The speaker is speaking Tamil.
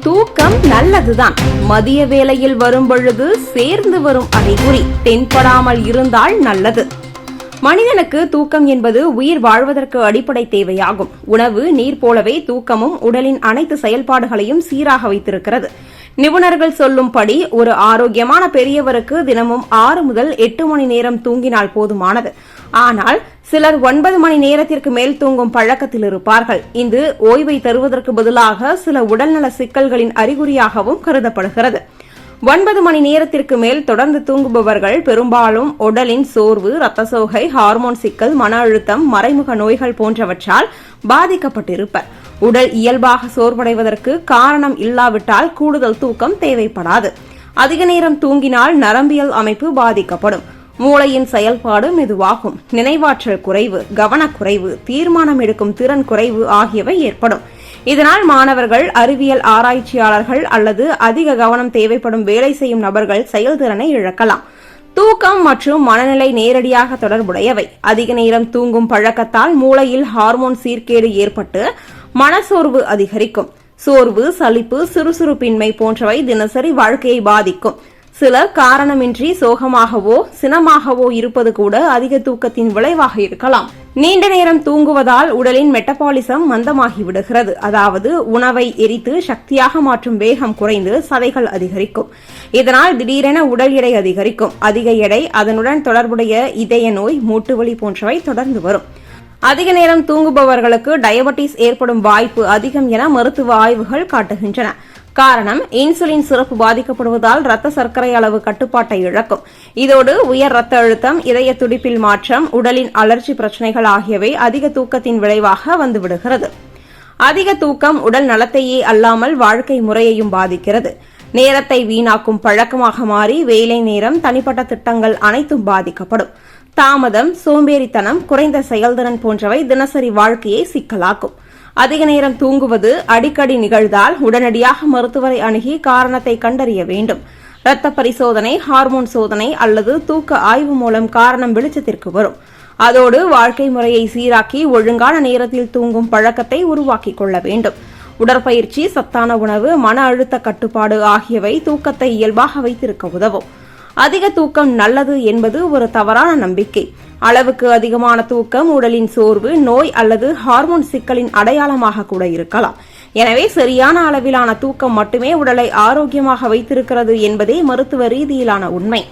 தூக்கம் நல்லதுதான். மதிய வேளையில் வரும் பொழுது சேர்ந்து வரும் அறிகுறி தென்படாமல் இருந்தால் நல்லது. மனிதனுக்கு தூக்கம் என்பது உயிர் வாழ்வதற்கு அடிப்படை தேவையாகும். உணவு, நீர் போலவே தூக்கமும் உடலின் அனைத்து செயல்பாடுகளையும் சீராக வைத்திருக்கிறது. நிபுணர்கள் சொல்லும்படி ஒரு ஆரோக்கியமான பெரியவருக்கு தினமும் 6 முதல் 8 மணி நேரம் தூங்கினால் போதுமானது. ஆனால் சிலர் 9 மணி நேரத்திற்கு மேல் தூங்கும் பழக்கத்தில் இருப்பார்கள். இது ஓய்வை தருவதற்கு பதிலாக சில உடல்நல சிக்கல்களின் அறிகுறியாகவும் கருதப்படுகிறது. 9 மணி நேரத்திற்கு மேல் தொடர்ந்து தூங்குபவர்கள் பெரும்பாலும் உடலின் சோர்வு, இரத்த சோகை, ஹார்மோன் சிக்கல், மன அழுத்தம், மறைமுக நோய்கள் போன்றவற்றால் பாதிக்கப்பட்டிருப்பர். உடல் இயல்பாக சோர்வடைவதற்கு காரணம் இல்லாவிட்டால் கூடுதல் தூக்கம் தேவைப்படாது. அதிக நேரம் தூங்கினால் நரம்பியல் அமைப்பு பாதிக்கப்படும். மூளையின் செயல்பாடு மெதுவாகும். நினைவாற்றல் குறைவு, கவனக்குறைவு, தீர்மானம் எடுக்கும் திறன் குறைவு ஆகியவை ஏற்படும். இதனால் மாணவர்கள், அறிவியல் ஆராய்ச்சியாளர்கள் அல்லது அதிக கவனம் தேவைப்படும் வேலை செய்யும் நபர்கள் செயல்திறனை இழக்கலாம். தூக்கம் மற்றும் மனநிலை நேரடியாக தொடர்புடையவை. அதிக நேரம் தூங்கும் பழக்கத்தால் மூளையில் ஹார்மோன் சீர்கேடு ஏற்பட்டு மனசோர்வு அதிகரிக்கும். சோர்வு, சலிப்பு, சுறுசுறுப்பின்மை போன்றவை தினசரி வாழ்க்கையை பாதிக்கும். சிலர் காரணமின்றி சோகமாகவோ சினமாகவோ இருப்பது கூட அதிக தூக்கத்தின் விளைவாக இருக்கலாம். நீண்ட நேரம் தூங்குவதால் உடலின் மெட்டபாலிசம் மந்தமாகிவிடுகிறது. அதாவது உணவை எரித்து சக்தியாக மாற்றும் வேகம் குறைந்து சதைகள் அதிகரிக்கும். இதனால் திடீரென உடல் எடை அதிகரிக்கும். அதிக எடை, அதனுடன் தொடர்புடைய இதய நோய், மூட்டுவலி போன்றவை தொடர்ந்து வரும். அதிக நேரம் தூங்குபவர்களுக்கு டயபெட்டிஸ் ஏற்படும் வாய்ப்பு அதிகம் என மருத்துவ ஆய்வுகள் காட்டுகின்றன. காரணம், இன்சுலின் சுரப்பு பாதிக்கப்படுவதால் இரத்த சர்க்கரை அளவு கட்டுப்பாட்டை இழக்கும். இதோடு உயர் இரத்த அழுத்தம், இதய துடிப்பில் மாற்றம், உடலின் அலர்ஜி பிரச்சனைகள் ஆகியவை அதிக தூக்கத்தின் விளைவாக வந்துவிடுகிறது. அதிக தூக்கம் உடல் நலத்தையே அல்லாமல் வாழ்க்கை முறையையும் பாதிக்கிறது. நேரத்தை வீணாக்கும் பழக்கமாக மாறி வேலை நேரம், தனிப்பட்ட திட்டங்கள் அனைத்தும் பாதிக்கப்படும். தாமதம், சோம்பேறித்தனம், குறைந்த செயல்திறன் போன்றவை தினசரி வாழ்க்கையை சிக்கலாக்கும். அதிக நேரம் தூங்குவது அடிக்கடி நிகழ்ந்தால் உடனடியாக மருத்துவரை அணுகி காரணத்தை கண்டறிய வேண்டும். இரத்த பரிசோதனை, ஹார்மோன் சோதனை அல்லது தூக்க ஆய்வு மூலம் காரணம் வெளிச்சத்திற்கு வரும். அதோடு வாழ்க்கை முறையை சீராக்கி ஒழுங்கான நேரத்தில் தூங்கும் பழக்கத்தை உருவாக்கிக் கொள்ள வேண்டும். உடற்பயிற்சி, சத்தான உணவு, மன அழுத்த கட்டுப்பாடு ஆகியவை தூக்கத்தை இயல்பாக வைத்திருக்க உதவும். அதிக தூக்கம் நல்லது என்பது ஒரு தவறான நம்பிக்கை. அளவுக்கு அதிகமான தூக்கம் உடலின் சோர்வு, நோய் அல்லது ஹார்மோன் சிக்கலின் அடையாளமாக கூட இருக்கலாம். எனவே சரியான அளவிலான தூக்கம் மட்டுமே உடலை ஆரோக்கியமாக வைத்திருக்கிறது என்பதே மருத்துவ ரீதியிலான உண்மை.